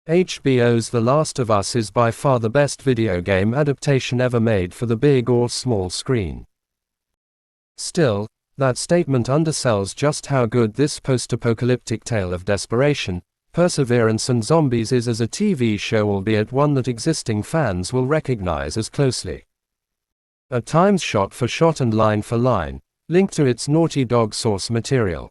HBO's The Last of Us is by far the best video game adaptation ever made for the big or small screen. Still, that statement undersells just how good this post-apocalyptic tale of desperation, perseverance and zombies is as a TV show, albeit one that existing fans will recognize as closely. At times shot for shot and line for line, linked to its Naughty Dog source material.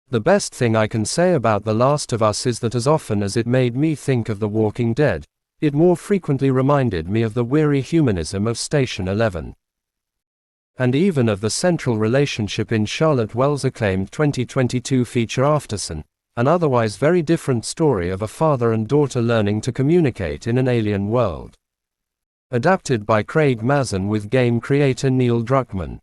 The best thing I can say about The Last of Us is that as often as it made me think of The Walking Dead, it more frequently reminded me of the weary humanism of Station 11. And even of the central relationship in Charlotte Wells' acclaimed 2022 feature Aftersun, an otherwise very different story of a father and daughter learning to communicate in an alien world. Adapted by Craig Mazin with game creator Neil Druckmann.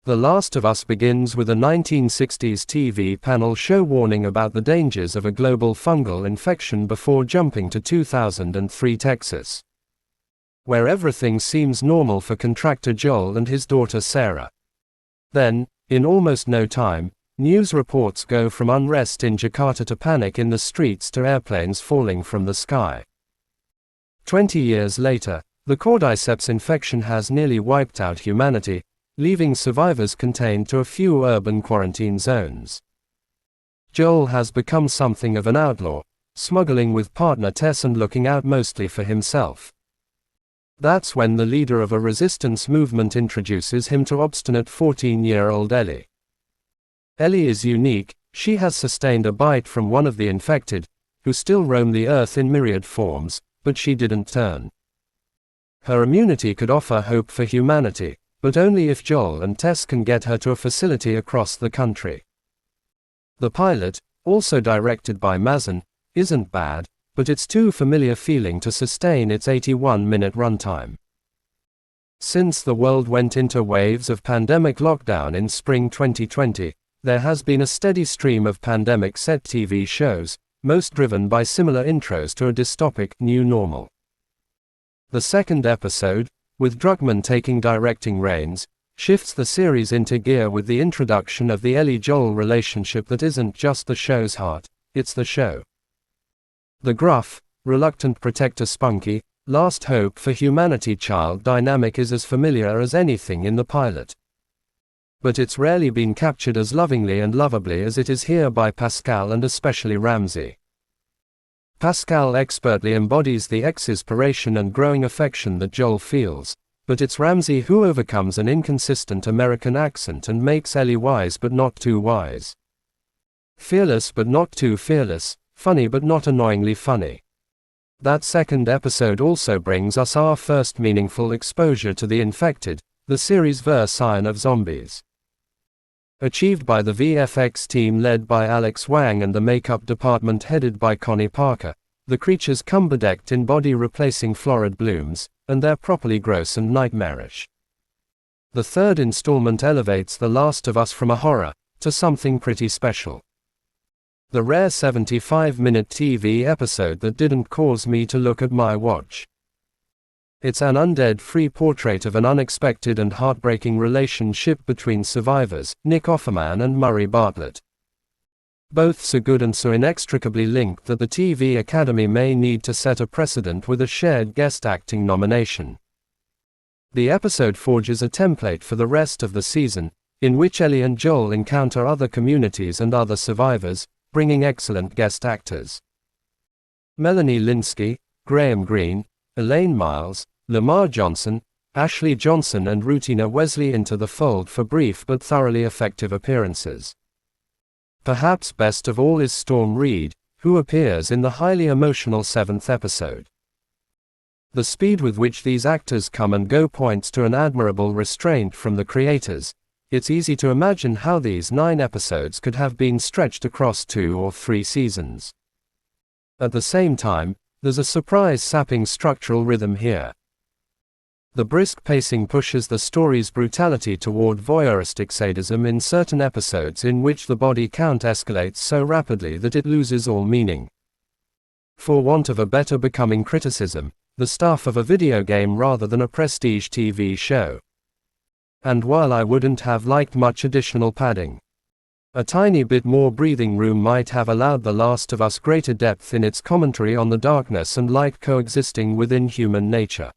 The Last of Us begins with a 1960s TV panel show warning about the dangers of a global fungal infection before jumping to 2003 Texas, where everything seems normal for contractor Joel and his daughter Sarah. Then, in almost no time, news reports go from unrest in Jakarta to panic in the streets to airplanes falling from the sky. 20 years later, the cordyceps infection has nearly wiped out humanity, leaving survivors contained to a few urban quarantine zones. Joel has become something of an outlaw, smuggling with partner Tess and looking out mostly for himself. That's when the leader of a resistance movement introduces him to obstinate 14-year-old Ellie. Ellie is unique. She has sustained a bite from one of the infected, who still roam the earth in myriad forms, but she didn't turn. Her immunity could offer hope for humanity, but only if Joel and Tess can get her to a facility across the country. The pilot, also directed by Mazin, isn't bad, but it's too familiar feeling to sustain its 81-minute runtime. Since the world went into waves of pandemic lockdown in spring 2020, there has been a steady stream of pandemic-set TV shows, most driven by similar intros to a dystopic new normal. The second episode, with Druckmann taking directing reins, shifts the series into gear with the introduction of the Ellie-Joel relationship that isn't just the show's heart, it's the show. The gruff, reluctant protector spunky, last hope for humanity child dynamic is as familiar as anything in the pilot. But it's rarely been captured as lovingly and lovably as it is here by Pascal and especially Ramsey. Pascal expertly embodies the exasperation and growing affection that Joel feels, but it's Ramsey who overcomes an inconsistent American accent and makes Ellie wise but not too wise. Fearless but not too fearless, funny but not annoyingly funny. That second episode also brings us our first meaningful exposure to the infected, the series' version of zombies. Achieved by the VFX team led by Alex Wang and the makeup department headed by Connie Parker, the creatures come bedecked in body-replacing florid blooms, and they're properly gross and nightmarish. The third installment elevates The Last of Us from a horror to something pretty special. The rare 75-minute TV episode that didn't cause me to look at my watch. It's an undead-free portrait of an unexpected and heartbreaking relationship between survivors, Nick Offerman and Murray Bartlett. Both so good and so inextricably linked that the TV Academy may need to set a precedent with a shared guest acting nomination. The episode forges a template for the rest of the season, in which Ellie and Joel encounter other communities and other survivors, bringing excellent guest actors. Melanie Lynskey, Graham Greene, Elaine Miles, Lamar Johnson, Ashley Johnson and Rutina Wesley into the fold for brief but thoroughly effective appearances. Perhaps best of all is Storm Reed, who appears in the highly emotional 7th episode. The speed with which these actors come and go points to an admirable restraint from the creators. It's easy to imagine how these 9 episodes could have been stretched across 2 or 3 seasons. At the same time, there's a surprise-sapping structural rhythm here. The brisk pacing pushes the story's brutality toward voyeuristic sadism in certain episodes in which the body count escalates so rapidly that it loses all meaning. For want of a better becoming criticism, the stuff of a video game rather than a prestige TV show. And while I wouldn't have liked much additional padding, A tiny bit more breathing room might have allowed The Last of Us greater depth in its commentary on the darkness and light coexisting within human nature.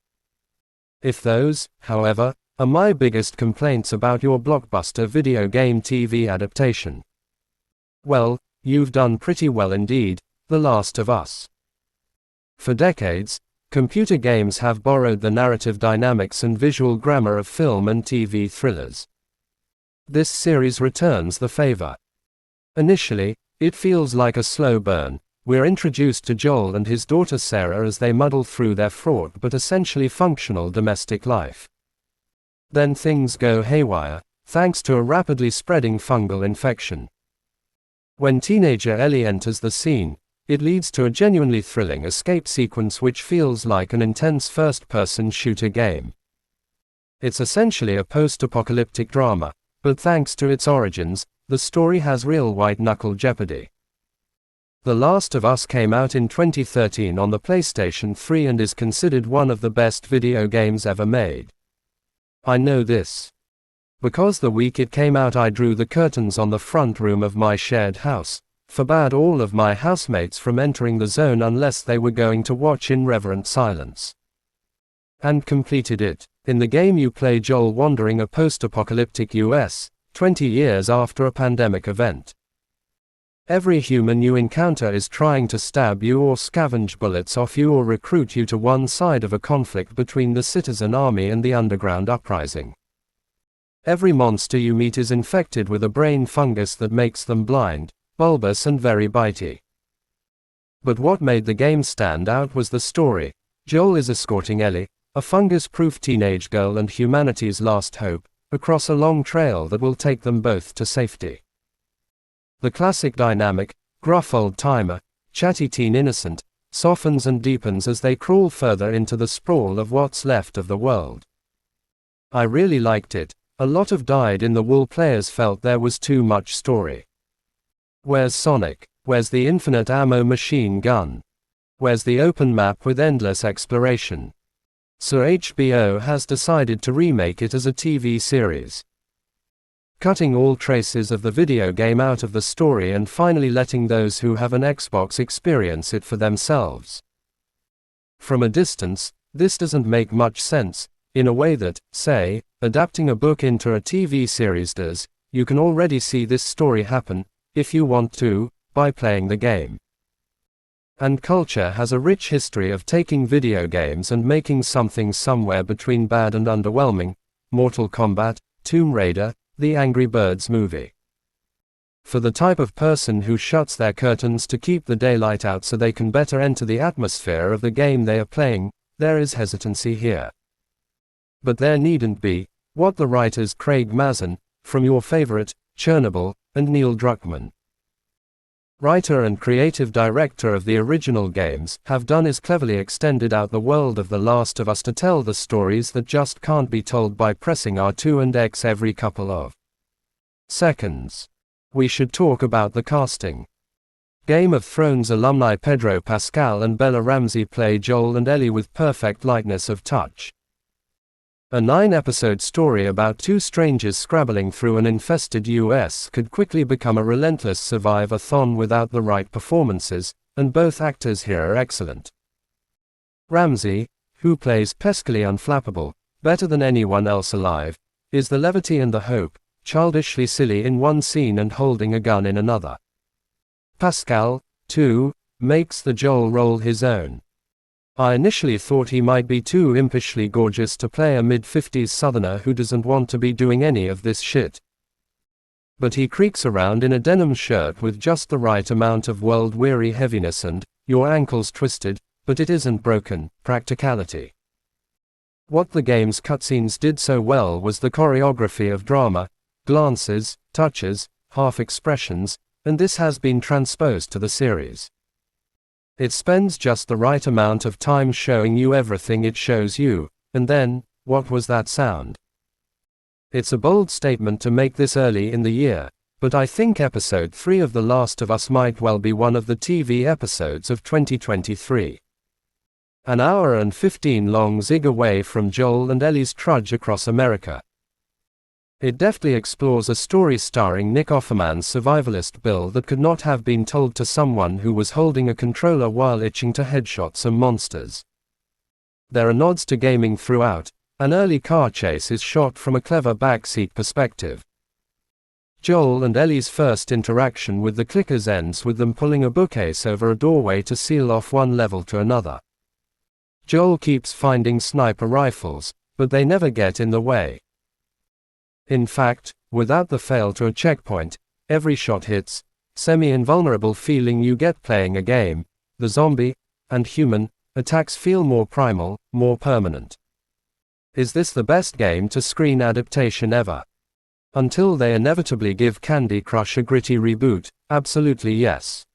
If those, however, are my biggest complaints about your blockbuster video game TV adaptation, well, you've done pretty well indeed, The Last of Us. For decades, computer games have borrowed the narrative dynamics and visual grammar of film and TV thrillers. This series returns the favor. Initially, it feels like a slow burn. We're introduced to Joel and his daughter Sarah as they muddle through their fraught but essentially functional domestic life. Then things go haywire, thanks to a rapidly spreading fungal infection. When teenager Ellie enters the scene, it leads to a genuinely thrilling escape sequence which feels like an intense first-person shooter game. It's essentially a post-apocalyptic drama, but thanks to its origins, the story has real white-knuckle jeopardy. The Last of Us came out in 2013 on the PlayStation 3 and is considered one of the best video games ever made. I know this because the week it came out I drew the curtains on the front room of my shared house, forbade all of my housemates from entering the zone unless they were going to watch in reverent silence, and completed it. In the game you play Joel wandering a post-apocalyptic US, 20 years after a pandemic event. Every human you encounter is trying to stab you or scavenge bullets off you or recruit you to one side of a conflict between the citizen army and the underground uprising. Every monster you meet is infected with a brain fungus that makes them blind, bulbous and very bitey. But what made the game stand out was the story. Joel is escorting Ellie, a fungus-proof teenage girl and humanity's last hope, across a long trail that will take them both to safety. The classic dynamic, gruff old-timer, chatty teen innocent, softens and deepens as they crawl further into the sprawl of what's left of the world. I really liked it. A lot of dyed-in-the-wool players felt there was too much story. Where's Sonic? Where's the infinite ammo machine gun? Where's the open map with endless exploration? So HBO has decided to remake it as a TV series, cutting all traces of the video game out of the story and finally letting those who have an Xbox experience it for themselves. From a distance, this doesn't make much sense, in a way that, say, adapting a book into a TV series does. You can already see this story happen, if you want to, by playing the game. And culture has a rich history of taking video games and making something somewhere between bad and underwhelming. Mortal Kombat, Tomb Raider, the Angry Birds movie. For the type of person who shuts their curtains to keep the daylight out so they can better enter the atmosphere of the game they are playing, there is hesitancy here. But there needn't be. What the writers Craig Mazin, from your favorite, Chernobyl, and Neil Druckmann, writer and creative director of the original games, have done is cleverly extended out the world of The Last of Us to tell the stories that just can't be told by pressing R2 and X every couple of seconds. We should talk about the casting. Game of Thrones alumni Pedro Pascal and Bella Ramsey play Joel and Ellie with perfect lightness of touch. A 9-episode story about two strangers scrabbling through an infested US could quickly become a relentless survive-a-thon without the right performances, and both actors here are excellent. Ramsey, who plays peskily unflappable, better than anyone else alive, is the levity and the hope, childishly silly in one scene and holding a gun in another. Pascal, too, makes the Joel role his own. I initially thought he might be too impishly gorgeous to play a mid-50s southerner who doesn't want to be doing any of this shit. But he creaks around in a denim shirt with just the right amount of world-weary heaviness and, your ankles twisted, but it isn't broken, practicality. What the game's cutscenes did so well was the choreography of drama, glances, touches, half-expressions, and this has been transposed to the series. It spends just the right amount of time showing you everything it shows you, and then, what was that sound? It's a bold statement to make this early in the year, but I think episode 3 of The Last of Us might well be one of the TV episodes of 2023. An hour and 15 long zig away from Joel and Ellie's trudge across America. It deftly explores a story starring Nick Offerman's survivalist Bill that could not have been told to someone who was holding a controller while itching to headshot some monsters. There are nods to gaming throughout. An early car chase is shot from a clever backseat perspective. Joel and Ellie's first interaction with the clickers ends with them pulling a bookcase over a doorway to seal off one level to another. Joel keeps finding sniper rifles, but they never get in the way. In fact, without the fail to a checkpoint, every shot hits, semi-invulnerable feeling you get playing a game. The zombie and human attacks feel more primal, more permanent. Is this the best game-to-screen adaptation ever? Until they inevitably give Candy Crush a gritty reboot, absolutely yes.